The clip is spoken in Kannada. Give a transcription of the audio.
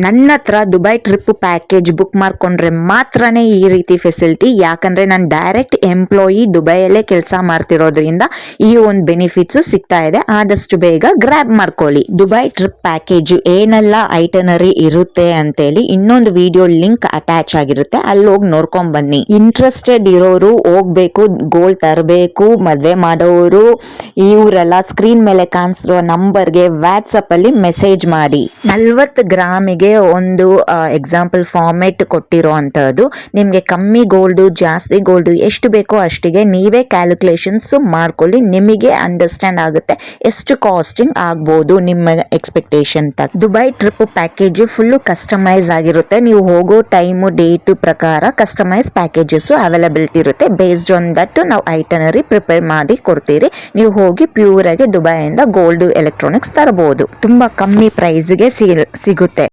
ನನ್ನ ಹತ್ರ ದುಬೈ ಟ್ರಿಪ್ ಪ್ಯಾಕೇಜ್ ಬುಕ್ ಮಾಡ್ಕೊಂಡ್ರೆ ಮಾತ್ರನೇ ಈ ರೀತಿ ಫೆಸಿಲಿಟಿ. ಯಾಕಂದ್ರೆ ನಾನು ಡೈರೆಕ್ಟ್ ಎಂಪ್ಲಾಯಿ, ದುಬೈಯಲ್ಲೇ ಕೆಲಸ ಮಾಡ್ತಿರೋದ್ರಿಂದ ಈ ಒಂದು ಬೆನಿಫಿಟ್ಸ್ ಸಿಗ್ತಾ ಇದೆ. ಆದಷ್ಟು ಬೇಗ ಗ್ರ್ಯಾಬ್ ಮಾಡ್ಕೊಳ್ಳಿ. ದುಬೈ ಟ್ರಿಪ್ ಪ್ಯಾಕೇಜ್ ಏನೆಲ್ಲ ಐಟನರಿ ಇರುತ್ತೆ ಅಂತೇಳಿ ಇನ್ನೊಂದು ವಿಡಿಯೋ ಲಿಂಕ್ ಅಟ್ಯಾಚ್ ಆಗಿರುತ್ತೆ, ಅಲ್ಲಿ ಹೋಗಿ ನೋಡ್ಕೊಂಡ್ ಬನ್ನಿ. ಇಂಟ್ರೆಸ್ಟೆಡ್ ಇರೋರು ಹೋಗ್ಬೇಕು, ಗೋಲ್ಡ್ ತರಬೇಕು, ಮದ್ವೆ ಮಾಡೋರು ಇವರೆಲ್ಲ ಸ್ಕ್ರೀನ್ ಮೇಲೆ ಕಾಣಿಸಿರೋ ನಂಬರ್ಗೆ ವಾಟ್ಸಪ್ ಅಲ್ಲಿ ಮೆಸೇಜ್ ಮಾಡಿ. 40 ಗ್ರಾಮಿಗೆ ಒಂದು ಎಕ್ಸಾಂಪಲ್ ಫಾರ್ಮೆಟ್ ಕೊಟ್ಟಿರೋ ಅಂತದ್ದು. ನಿಮ್ಗೆ ಕಮ್ಮಿ ಗೋಲ್ಡ್, ಜಾಸ್ತಿ ಗೋಲ್ಡ್ ಎಷ್ಟು ಬೇಕೋ ಅಷ್ಟಿಗೆ ನೀವೇ ಕ್ಯಾಲ್ಕುಲೇಷನ್ಸ್ ಮಾಡ್ಕೊಳ್ಳಿ. ನಿಮಗೆ ಅಂಡರ್ಸ್ಟ್ಯಾಂಡ್ ಆಗುತ್ತೆ ಎಷ್ಟು ಕಾಸ್ಟಿಂಗ್ ಆಗ್ಬೋದು ನಿಮ್ಮ ಎಕ್ಸ್ಪೆಕ್ಟೇಷನ್ ತಕ್ಕ. Dubai trip package full customise ಆಗಿರುತ್ತೆ. ನೀವು ಹೋಗೋ ಟೈಮು ಡೇಟ್ ಪ್ರಕಾರ ಕಸ್ಟಮೈಸ್ ಪ್ಯಾಕೇಜಸ್ ಅವೈಲಬಿಲಿಟಿ ಇರುತ್ತೆ. ಬೇಸ್ಡ್ ಆನ್ ದಟ್ ನಾವು ಐಟನರಿ ಪ್ರಿಪೇರ್ ಮಾಡಿ ಕೊಡ್ತೀರಿ. ನೀವು ಹೋಗಿ ಪ್ಯೂರ್ ಆಗಿ ದುಬೈಯಿಂದ ಗೋಲ್ಡ್ ಎಲೆಕ್ಟ್ರಾನಿಕ್ಸ್ ತರಬಹುದು. ತುಂಬಾ ಕಮ್ಮಿ ಪ್ರೈಸ್ಗೆ ಸಿಗುತ್ತೆ.